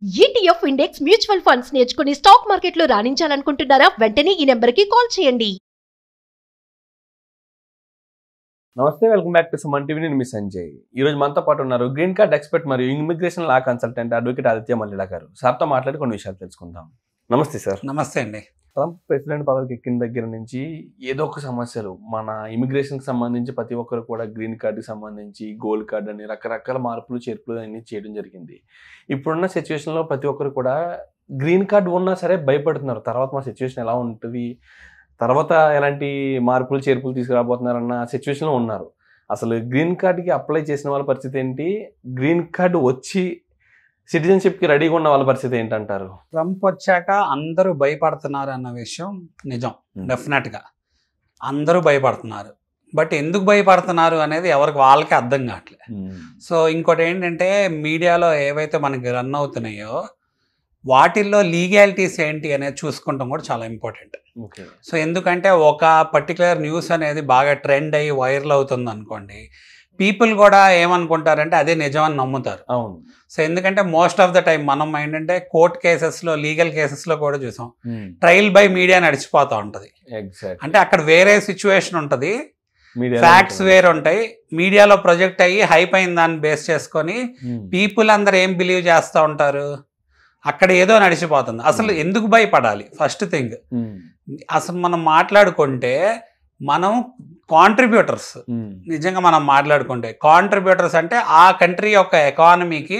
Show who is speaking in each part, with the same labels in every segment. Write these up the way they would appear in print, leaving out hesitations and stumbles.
Speaker 1: ETF index mutual funds నేర్చుకుని stock మార్కెట్లో రాణించాలనుకుంటున్నారా? వెంటనే ఈ నెంబర్కి కాల్ చేయండి.
Speaker 2: నమస్తే, welcome back to Suman TV. నేను మీ సంజయ్. ఈ రోజు మనతో పాటు ఉన్నారు గ్రీన్ కార్డ్ ఎక్స్పర్ట్ మరియు immigration law consultant advocate Aditya Mallila గారు. సార్తో మాట్లాడి కొన్ని విషయాలు తెలుసుకుందాం. నమస్తే సార్.
Speaker 3: నమస్తే అండి.
Speaker 2: ట్రంప్ ప్రెసిడెంట్ పదవికి ఎక్కిన దగ్గర నుంచి ఏదో ఒక సమస్యలు మన ఇమిగ్రేషన్కి సంబంధించి ప్రతి ఒక్కరు కూడా గ్రీన్ కార్డుకి సంబంధించి గోల్డ్ కార్డ్ అని రకరకాల మార్పులు చేర్పులు అన్నీ చేయడం జరిగింది. ఇప్పుడున్న సిచ్యువేషన్లో ప్రతి ఒక్కరు కూడా గ్రీన్ కార్డు ఉన్నా సరే భయపడుతున్నారు. తర్వాత మా సిచ్యువేషన్ ఎలా ఉంటుంది, తర్వాత ఎలాంటి మార్పులు చేర్పులు తీసుకురాబోతున్నారన్న సిచ్యువేషన్లో ఉన్నారు. అసలు గ్రీన్ కార్డుకి అప్లై చేసిన వాళ్ళ పరిస్థితి ఏంటి, గ్రీన్ కార్డు వచ్చి సిటిజన్షిప్కి రెడీగా ఉన్న వాళ్ళ పరిస్థితి ఏంటంటారు?
Speaker 3: ట్రంప్ వచ్చాక అందరూ భయపడుతున్నారు అన్న విషయం నిజం. డెఫినెట్గా అందరూ భయపడుతున్నారు. బట్ ఎందుకు భయపడుతున్నారు అనేది ఎవరికి వాళ్ళకే అర్థం కావట్లేదు. సో ఇంకోటి ఏంటంటే, మీడియాలో ఏవైతే మనకి రన్ అవుతున్నాయో వాటిల్లో లీగాలిటీస్ ఏంటి అనేది చూసుకుంటాం కూడా చాలా ఇంపార్టెంట్. సో ఎందుకంటే ఒక పర్టికులర్ న్యూస్ అనేది బాగా ట్రెండ్ అయ్యి వైరల్ అవుతుంది అనుకోండి, పీపుల్ కూడా ఏమనుకుంటారంటే అదే నిజం అని నమ్ముతారు.
Speaker 2: అవును.
Speaker 3: సో ఎందుకంటే మోస్ట్ ఆఫ్ ద టైం మనం ఏంటంటే కోర్ట్ కేసెస్లో, లీగల్ కేసెస్లో కూడా చూసాం, ట్రయల్ బై మీడియా నడిచిపోతూ ఉంటుంది. అంటే అక్కడ వేరే సిచ్యువేషన్ ఉంటుంది, ఫ్యాక్ట్స్ వేరే ఉంటాయి, మీడియాలో ప్రొజెక్ట్ అయ్యి హైప్ అయిన దాన్ని బేస్ చేసుకొని పీపుల్ అందరు ఏం బిలీవ్ చేస్తూ ఉంటారు, అక్కడ ఏదో నడిచిపోతుంది. అసలు ఎందుకు భయపడాలి? ఫస్ట్ థింగ్, అసలు మనం మాట్లాడుకుంటే మనం కాంట్రిబ్యూటర్స్, నిజంగా మనం మాట్లాడుకుంటే కాంట్రిబ్యూటర్స్ అంటే ఆ కంట్రీ యొక్క ఎకానమీకి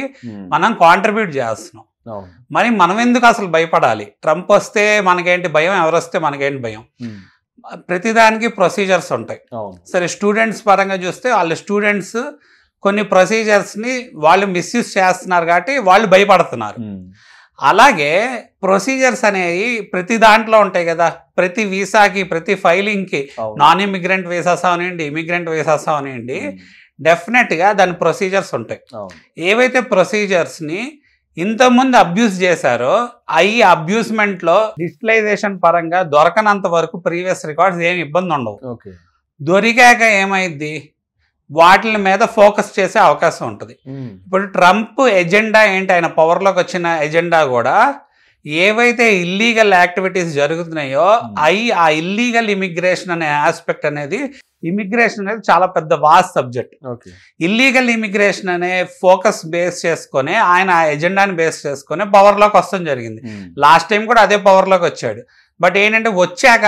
Speaker 3: మనం కాంట్రిబ్యూట్ చేస్తున్నాం. మరి మనం ఎందుకు అసలు భయపడాలి? ట్రంప్ వస్తే మనకేంటి భయం, ఎవరు వస్తే మనకేంటి భయం? ప్రతిదానికి ప్రొసీజర్స్ ఉంటాయి. సరే, స్టూడెంట్స్ పరంగా చూస్తే వాళ్ళ స్టూడెంట్స్ కొన్ని ప్రొసీజర్స్ని వాళ్ళు మిస్యూజ్ చేస్తున్నారు కాబట్టి వాళ్ళు భయపడుతున్నారు. అలాగే ప్రొసీజర్స్ అనేవి ప్రతి దాంట్లో ఉంటాయి కదా, ప్రతి వీసాకి, ప్రతి ఫైలింగ్కి, నాన్ ఇమిగ్రెంట్ వీసాస్ అవనివ్వండి, ఇమిగ్రెంట్ వీసాస్ అవనివ్వండి, డెఫినెట్గా దాని ప్రొసీజర్స్ ఉంటాయి. ఏవైతే ప్రొసీజర్స్ని ఇంతకుముందు అబ్యూస్ చేశారో అవి అబ్యూస్మెంట్లో డిజిటలైజేషన్ పరంగా దొరకనంత వరకు ప్రీవియస్ రికార్డ్స్ ఏమి ఇబ్బంది ఉండవు. దొరికాక ఏమైంది, వాటి మీద ఫోకస్ చేసే అవకాశం ఉంటుంది. ఇప్పుడు ట్రంప్ ఎజెండా ఏంటి, ఆయన పవర్లోకి వచ్చిన ఎజెండా కూడా ఏవైతే ఇల్లీగల్ యాక్టివిటీస్ జరుగుతున్నాయో అవి, ఆ ఇల్లీగల్ ఇమిగ్రేషన్ అనే ఆస్పెక్ట్ అనేది, ఇమిగ్రేషన్ అనేది చాలా పెద్ద వాస్ట్ సబ్జెక్ట్. ఇల్లీగల్ ఇమిగ్రేషన్ అనే ఫోకస్ బేస్ చేసుకొని ఆయన ఆ ఎజెండాని బేస్ చేసుకొని పవర్లోకి వస్తాం జరిగింది. లాస్ట్ టైం కూడా అదే పవర్లోకి వచ్చాడు. బట్ ఏంటంటే వచ్చాక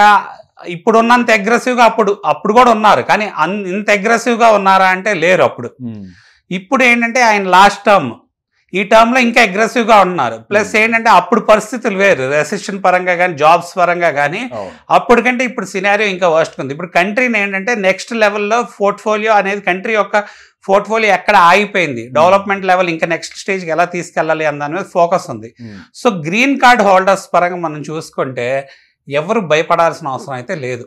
Speaker 3: ఇప్పుడున్నంత అగ్రెసివ్గా అప్పుడు కూడా ఉన్నారు, కానీ ఇంత అగ్రెసివ్గా ఉన్నారా అంటే లేరు అప్పుడు. ఇప్పుడు ఏంటంటే ఆయన లాస్ట్ టర్మ్, ఈ టర్మ్లో ఇంకా అగ్రెసివ్గా ఉన్నారు. ప్లస్ ఏంటంటే అప్పుడు పరిస్థితులు వేరు, రెసెషన్ పరంగా కానీ జాబ్స్ పరంగా కానీ అప్పటికంటే ఇప్పుడు సినారియో ఇంకా వర్స్ట్ ఉంది. ఇప్పుడు కంట్రీని ఏంటంటే నెక్స్ట్ లెవెల్లో పోర్ట్ఫోలియో అనేది, కంట్రీ యొక్క పోర్ట్ఫోలియో ఎక్కడ ఆగిపోయింది, డెవలప్మెంట్ లెవెల్ ఇంకా నెక్స్ట్ స్టేజ్కి ఎలా తీసుకెళ్ళాలి అన్న దాని మీద ఫోకస్ ఉంది. సో గ్రీన్ కార్డ్ హోల్డర్స్ పరంగా మనం చూసుకుంటే ఎవరు భయపడాల్సిన అవసరం అయితే లేదు.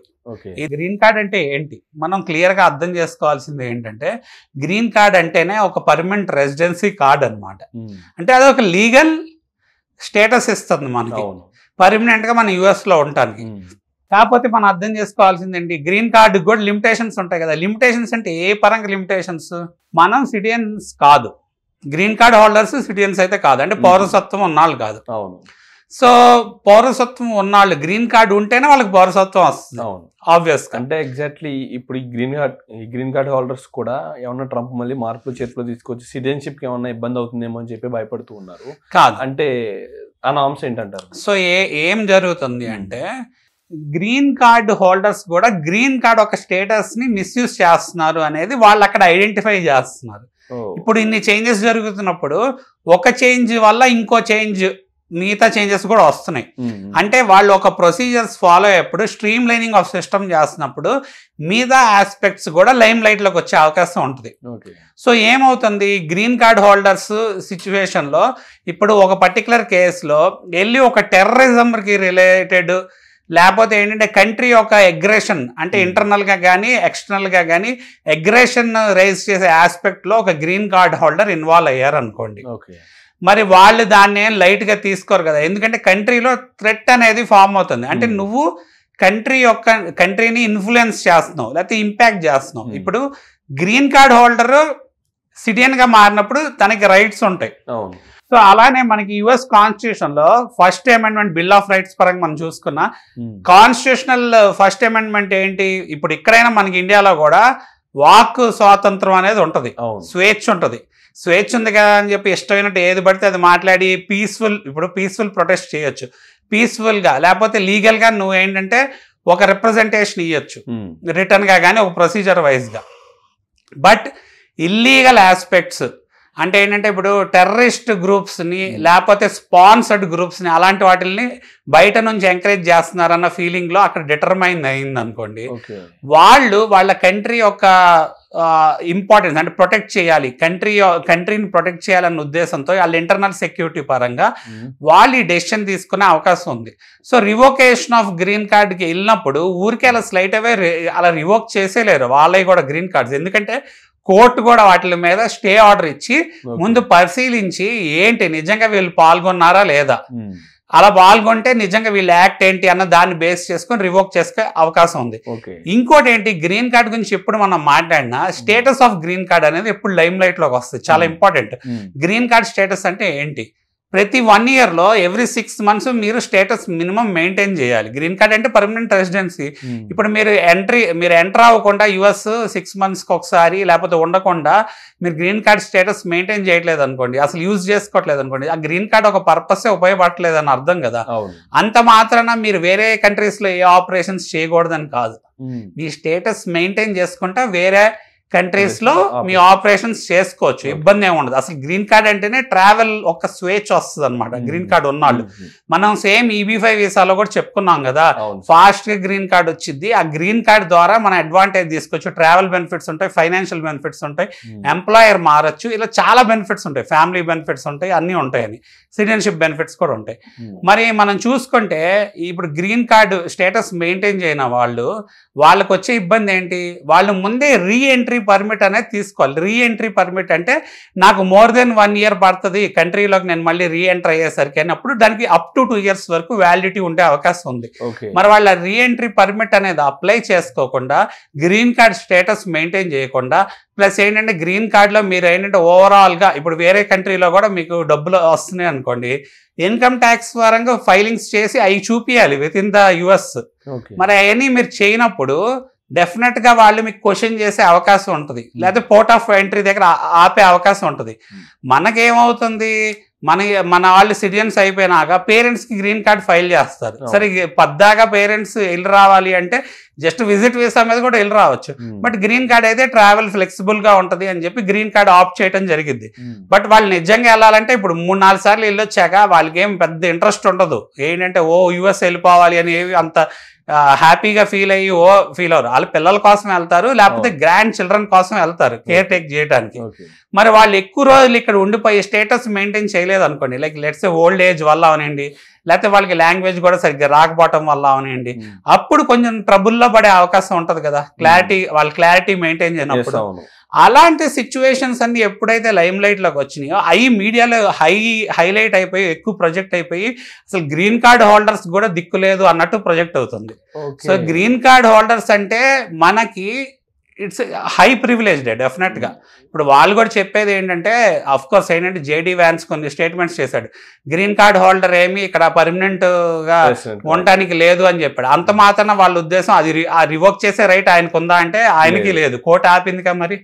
Speaker 3: ఈ గ్రీన్ కార్డ్ అంటే ఏంటి మనం క్లియర్గా అర్థం చేసుకోవాల్సింది ఏంటంటే, గ్రీన్ కార్డ్ అంటేనే ఒక పర్మనెంట్ రెసిడెన్సీ కార్డ్ అనమాట. అంటే అది ఒక లీగల్ స్టేటస్ ఇస్తుంది మనకి, పర్మనెంట్గా మన యూఎస్లో ఉండటానికి. కాకపోతే మనం అర్థం చేసుకోవాల్సింది ఏంటి, గ్రీన్ కార్డుకి కూడా లిమిటేషన్స్ ఉంటాయి కదా. లిమిటేషన్స్ అంటే ఏ పరంగా లిమిటేషన్స్? మనం సిటిజన్స్ కాదు, గ్రీన్ కార్డ్ హోల్డర్స్ సిటిజన్స్ అయితే కాదు, అంటే పౌరసత్వం ఉన్నాళ్ళు కాదు. సో పౌరసత్వం ఉన్నాళ్ళు గ్రీన్ కార్డు ఉంటేనే వాళ్ళకి పౌరసత్వం వస్తుంది. ఆబ్వియస్. అంటే
Speaker 2: ఎగ్జాక్ట్లీ ఇప్పుడు ఈ గ్రీన్ కార్డ్ హోల్డర్స్ కూడా ఏమన్నా ట్రంప్ మళ్ళీ మార్పులు చేర్పులు తీసుకొచ్చి సిటిజన్షిప్కి ఏమన్నా ఇబ్బంది అవుతుందేమో అని చెప్పి భయపడుతూ ఉన్నారు.
Speaker 3: కాదు
Speaker 2: అంటే ఆ నామ్స్ ఏంటంటారు?
Speaker 3: సో ఏం జరుగుతుంది అంటే, గ్రీన్ కార్డ్ హోల్డర్స్ కూడా గ్రీన్ కార్డ్ ఒక స్టేటస్ని మిస్యూజ్ చేస్తున్నారు అనేది వాళ్ళు అక్కడ ఐడెంటిఫై చేస్తున్నారు. ఇప్పుడు ఇన్ని చేంజెస్ జరుగుతున్నప్పుడు ఒక చేంజ్ వల్ల ఇంకో చేంజ్, మిగతా చేంజెస్ కూడా వస్తున్నాయి. అంటే వాళ్ళు ఒక ప్రొసీజర్స్ ఫాలో అయ్యేప్పుడు, స్ట్రీమ్ లైనింగ్ ఆఫ్ సిస్టమ్ చేస్తున్నప్పుడు మిగతా ఆస్పెక్ట్స్ కూడా లైమ్ లైట్లోకి వచ్చే అవకాశం ఉంటుంది. సో ఏమవుతుంది, గ్రీన్ కార్డ్ హోల్డర్స్ సిచ్యువేషన్లో ఇప్పుడు ఒక పర్టికులర్ కేసులో వెళ్ళి ఒక టెర్రరిజంకి రిలేటెడ్, లేకపోతే ఏంటంటే కంట్రీ యొక్క అగ్రెషన్ అంటే ఇంటర్నల్గా కానీ ఎక్స్టర్నల్గా కానీ అగ్రెషన్ రైజ్ చేసే ఆస్పెక్ట్లో ఒక గ్రీన్ కార్డ్ హోల్డర్ ఇన్వాల్వ్ అయ్యారు అనుకోండి, మరి వాళ్ళు దాన్ని లైట్గా తీసుకోరు కదా. ఎందుకంటే కంట్రీలో థ్రెట్ అనేది ఫామ్ అవుతుంది. అంటే నువ్వు కంట్రీని ఇన్ఫ్లుయెన్స్ చేస్తున్నావు, లేకపోతే ఇంపాక్ట్ చేస్తున్నావు. ఇప్పుడు గ్రీన్ కార్డ్ హోల్డర్ సిటిజన్ గా మారినప్పుడు తనకి రైట్స్ ఉంటాయి. సో అలానే మనకి యుఎస్ కాన్స్టిట్యూషన్ లో first amendment bill of rights పరంగా మనం చూసుకున్నా కాన్స్టిట్యూషనల్ ఫస్ట్ అమెండ్మెంట్ ఏంటి, ఇప్పుడు ఇక్కడైనా మనకి ఇండియాలో కూడా వాక్ స్వాతంత్రం అనేది ఉంటది, స్వేచ్ఛ ఉంటది. స్వేచ్ఛ ఉంది కదా అని చెప్పి ఇష్టమైనట్టు ఏది పడితే అది మాట్లాడి పీస్ఫుల్ ప్రొటెస్ట్ చేయొచ్చు పీస్ఫుల్గా, లేకపోతే లీగల్గా నువ్వు ఏంటంటే ఒక రిప్రజెంటేషన్ ఇవ్వచ్చు రిటర్న్గా కానీ ఒక ప్రొసీజర్ వైజ్గా. బట్ ఇల్లీగల్ ఆస్పెక్ట్స్ అంటే ఏంటంటే ఇప్పుడు టెర్రరిస్ట్ గ్రూప్స్ని లేకపోతే స్పాన్సర్డ్ గ్రూప్స్ని అలాంటి వాటిని బయట నుంచి ఎంకరేజ్ చేస్తున్నారన్న ఫీలింగ్లో అక్కడ డిటర్మైన్ అయింది అనుకోండి, వాళ్ళ కంట్రీ యొక్క ఇంపార్టెన్స్ అంటే ప్రొటెక్ట్ చేయాలి, కంట్రీని ప్రొటెక్ట్ చేయాలన్న ఉద్దేశంతో వాళ్ళ ఇంటర్నల్ సెక్యూరిటీ పరంగా వాళ్ళు ఈ డెసిషన్ తీసుకునే అవకాశం ఉంది. సో రివోకేషన్ ఆఫ్ గ్రీన్ కార్డ్కి వెళ్ళినప్పుడు ఊరికే అలా స్లైట్ అవే అలా రివోక్ చేసేలేరు వాళ్ళవి కూడా గ్రీన్ కార్డ్స్, ఎందుకంటే కోర్టు కూడా వాటి మీద స్టే ఆర్డర్ ఇచ్చి ముందు పరిశీలించి ఏంటి నిజంగా వీళ్ళు పాల్గొన్నారా లేదా, అలా పాల్గొంటే నిజంగా వీళ్ళ యాక్ట్ ఏంటి అన్న దాన్ని బేస్ చేసుకొని రివోక్ చేసుకునే అవకాశం ఉంది. ఇంకోటి ఏంటి, గ్రీన్ కార్డ్ గురించి ఎప్పుడు మనం మాట్లాడినా స్టేటస్ ఆఫ్ గ్రీన్ కార్డ్ అనేది ఎప్పుడు లైమ్ లైట్ లోకి వస్తుంది, చాలా ఇంపార్టెంట్. గ్రీన్ కార్డ్ స్టేటస్ అంటే ఏంటి, ప్రతి 1 year లో ఎవ్రీ 6 months మీరు స్టేటస్ మినిమం మెయింటైన్ చేయాలి. గ్రీన్ కార్డ్ అంటే పర్మనెంట్ రెసిడెన్సీ. ఇప్పుడు మీరు ఎంటర్ అవ్వకుండా యుఎస్ 6 monthsకి ఒకసారి లేకపోతే ఉండకుండా మీరు గ్రీన్ కార్డ్ స్టేటస్ మెయింటైన్ చేయట్లేదు అనుకోండి, అసలు యూజ్ చేసుకోవట్లేదు అనుకోండి, ఆ గ్రీన్ కార్డ్ ఒక పర్పసే ఉపయోగపడట్లేదు అని అర్థం కదా. అంత మాత్రాన మీరు వేరే కంట్రీస్లో ఏ ఆపరేషన్స్ చేయకూడదని కాదు, మీ స్టేటస్ మెయింటైన్ చేసుకుంటా వేరే కంట్రీస్ లో మీ ఆపరేషన్స్ చేసుకోవచ్చు, ఇబ్బంది ఏమి ఉండదు. అసలు గ్రీన్ కార్డ్ అంటేనే ట్రావెల్ ఒక స్వేచ్ఛ వస్తుంది అనమాట. గ్రీన్ కార్డ్ ఉన్నాళ్ళు మనం సేమ్ EB5 వీసాలో కూడా చెప్పుకున్నాం కదా, ఫాస్ట్ గా గ్రీన్ కార్డ్ వచ్చింది. ఆ గ్రీన్ కార్డ్ ద్వారా మన అడ్వాంటేజ్ తీసుకోవచ్చు, ట్రావెల్ బెనిఫిట్స్ ఉంటాయి, ఫైనాన్షియల్ బెనిఫిట్స్ ఉంటాయి, ఎంప్లాయర్ మారచ్చు, ఇలా చాలా బెనిఫిట్స్ ఉంటాయి, ఫ్యామిలీ బెనిఫిట్స్ ఉంటాయి, అన్నీ ఉంటాయని, సిటిజన్షిప్ బెనిఫిట్స్ కూడా ఉంటాయి. మరి మనం చూసుకుంటే ఇప్పుడు గ్రీన్ కార్డు స్టేటస్ మెయింటైన్ చేయని వాళ్ళకు వచ్చే ఇబ్బంది ఏంటి, వాళ్ళు ముందే రీఎంట్రీ పర్మిట్ అనేది తీసుకోవాలి. రీఎంట్రీ పర్మిట్ అంటే నాకు మోర్ దెన్ 1 year పడుతుంది కంట్రీలోకి నేను మళ్ళీ రీఎంటర్ అయ్యేసరికి అన్నప్పుడు దానికి అప్ టు 2 years వరకు వ్యాలిడిటీ ఉండే అవకాశం ఉంది. మరి వాళ్ళ రీఎంట్రీ పర్మిట్ అనేది అప్లై చేసుకోకుండా గ్రీన్ కార్డ్ స్టేటస్ మెయింటైన్ చేయకుండా ప్లస్ ఏంటంటే గ్రీన్ కార్డ్లో మీరు ఏంటంటే ఓవరాల్గా ఇప్పుడు వేరే కంట్రీలో కూడా మీకు డబ్బులు వస్తున్నాయి అనుకోండి, ఇన్కమ్ ట్యాక్స్ పరంగా ఫైలింగ్స్ చేసి అవి చూపించాలి విత్ ఇన్ ద US. మరి అవన్నీ మీరు చేయనప్పుడు డెఫినెట్గా వాళ్ళు మీకు క్వశ్చన్ చేసే అవకాశం ఉంటుంది, లేదా పోర్ట్ ఆఫ్ ఎంట్రీ దగ్గర ఆపే అవకాశం ఉంటుంది. మనకేమవుతుంది, మన వాళ్ళు సిటిజన్స్ అయిపోయినాక పేరెంట్స్కి గ్రీన్ కార్డ్ ఫైల్ చేస్తారు. సరే పద్దాగా పేరెంట్స్ వెళ్ళి రావాలి అంటే జస్ట్ విజిట్ వీసా మీద కూడా వెళ్ళి రావచ్చు, బట్ గ్రీన్ కార్డ్ అయితే ట్రావెల్ ఫ్లెక్సిబుల్గా ఉంటుంది అని చెప్పి గ్రీన్ కార్డ్ ఆప్ట్ చేయడం జరిగింది. బట్ వాళ్ళు నిజంగా వెళ్ళాలంటే ఇప్పుడు 3-4 సార్లు వెళ్ళొచ్చాక వాళ్ళకి ఏం పెద్ద ఇంట్రెస్ట్ ఉండదు, ఏంటంటే US వెళ్ళిపోవాలి అని ఏవి అంత హ్యాపీగా ఫీల్ అవ్వరు. వాళ్ళ పిల్లల కోసం వెళ్తారు, లేకపోతే గ్రాండ్ చిల్డ్రన్ కోసం వెళ్తారు కేర్ టేక్ చేయడానికి. మరి వాళ్ళు ఎక్కువ రోజులు ఇక్కడ ఉండిపోయి స్టేటస్ మెయింటైన్ చేయలేదు అనుకోండి, లైక్ లెట్స్ ఓల్డ్ ఏజ్ వల్ల అవనండి, లేకపోతే వాళ్ళకి లాంగ్వేజ్ కూడా సరిగ్గా రాకపోవటం వల్ల అవనండి, అప్పుడు కొంచెం ట్రబుల్లో పడే అవకాశం ఉంటుంది కదా, క్లారిటీ మెయింటైన్ చేయనప్పుడు. అలాంటి సిచ్యువేషన్స్ అన్ని ఎప్పుడైతే లైమ్ లైట్ లోకి వచ్చినాయో అవి మీడియాలో హైలైట్ అయిపోయి ఎక్కువ ప్రొజెక్ట్ అయిపోయి అసలు గ్రీన్ కార్డ్ హోల్డర్స్ కూడా దిక్కులేదు అన్నట్టు ప్రొజెక్ట్ అవుతుంది. సో గ్రీన్ కార్డ్ హోల్డర్స్ అంటే మనకి ఇట్స్ హై ప్రివిలేజ్డ్ డెఫినెట్గా. ఇప్పుడు వాళ్ళు కూడా చెప్పేది ఏంటంటే అఫ్ కోర్స్ ఏంటంటే JD Vance కొన్ని స్టేట్మెంట్స్ చేశాడు, గ్రీన్ కార్డ్ హోల్డర్ ఏమి ఇక్కడ పర్మనెంట్గా ఉండటానికి లేదు అని చెప్పాడు. అంత మాత్రాన వాళ్ళ ఉద్దేశం అది రివోక్ చేసే రైట్ ఆయనకు ఉందా అంటే ఆయనకి లేదు, కోర్టు ఆపిందిగా. మరి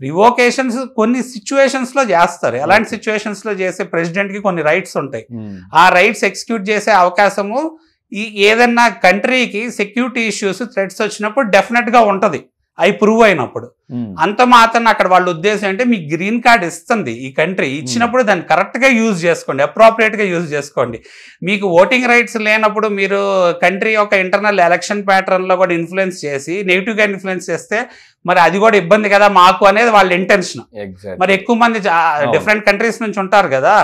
Speaker 3: రివోకేషన్స్ కొన్ని సిచ్యువేషన్స్ లో చేస్తారు, ఎలాంటి సిచ్యువేషన్స్ లో చేసే ప్రెసిడెంట్ కి కొన్ని రైట్స్ ఉంటాయి, ఆ రైట్స్ ఎగ్జిక్యూట్ చేసే అవకాశము ఏదన్నా కంట్రీకి సెక్యూరిటీ ఇష్యూస్ థ్రెట్స్ వచ్చినప్పుడు డెఫినెట్ గా ఉంటది, అవి ప్రూవ్ అయినప్పుడు. అంత మాత్రం అక్కడ వాళ్ళ ఉద్దేశం అంటే మీకు గ్రీన్ కార్డ్ ఇస్తుంది ఈ కంట్రీ, ఇచ్చినప్పుడు దాన్ని కరెక్ట్గా యూజ్ చేసుకోండి, అప్రాప్రియేట్గా యూజ్ చేసుకోండి. మీకు ఓటింగ్ రైట్స్ లేనప్పుడు మీరు కంట్రీ యొక్క ఇంటర్నల్ ఎలక్షన్ ప్యాటర్న్లో కూడా ఇన్ఫ్లుయెన్స్ చేసి నెగిటివ్గా ఇన్ఫ్లుయెన్స్ చేస్తే మరి అది కూడా ఇబ్బంది కదా మాకు అనేది వాళ్ళ ఇంటెన్షన్. మరి ఎక్కువ మంది డిఫరెంట్ కంట్రీస్ నుంచి ఉంటారు కదా,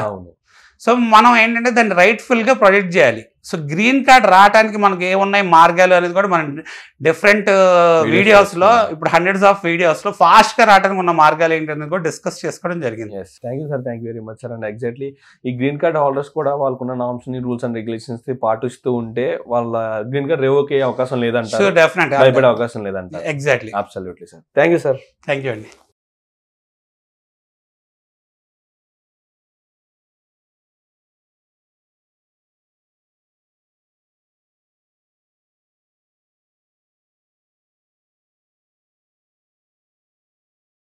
Speaker 3: సో మనం ఏంటంటే దాన్ని రైట్ఫుల్గా ప్రొజెక్ట్ చేయాలి. సో గ్రీన్ కార్డ్ రావడానికి మనకు ఏమున్నాయి మార్గాలు అనేది కూడా మనం డిఫరెంట్ వీడియోస్లో ఇప్పుడు hundreds of వీడియోస్లో ఫాస్ట్గా రావడానికి ఉన్న మార్గాలు ఏంటనేది కూడా డిస్కస్ చేసుకోవడం జరిగింది.
Speaker 2: Thank you sir, thank you very much sir. And exactly ఈ గ్రీన్ కార్డ్ హోల్డర్స్ కూడా వాళ్ళకున్న నామ్స్ని రూల్స్ అండ్ రెగ్యులేషన్స్ పాటిస్తూ ఉంటే వాళ్ళ గ్రీన్ కార్డ్ రివోక్ అయ్యే అవకాశం లేదంట,
Speaker 3: డెఫినెట్
Speaker 2: భయపడే అవకాశం లేదంట.
Speaker 3: Exactly,
Speaker 2: absolutely sir. Thank you sir.
Speaker 3: Thank you అండి.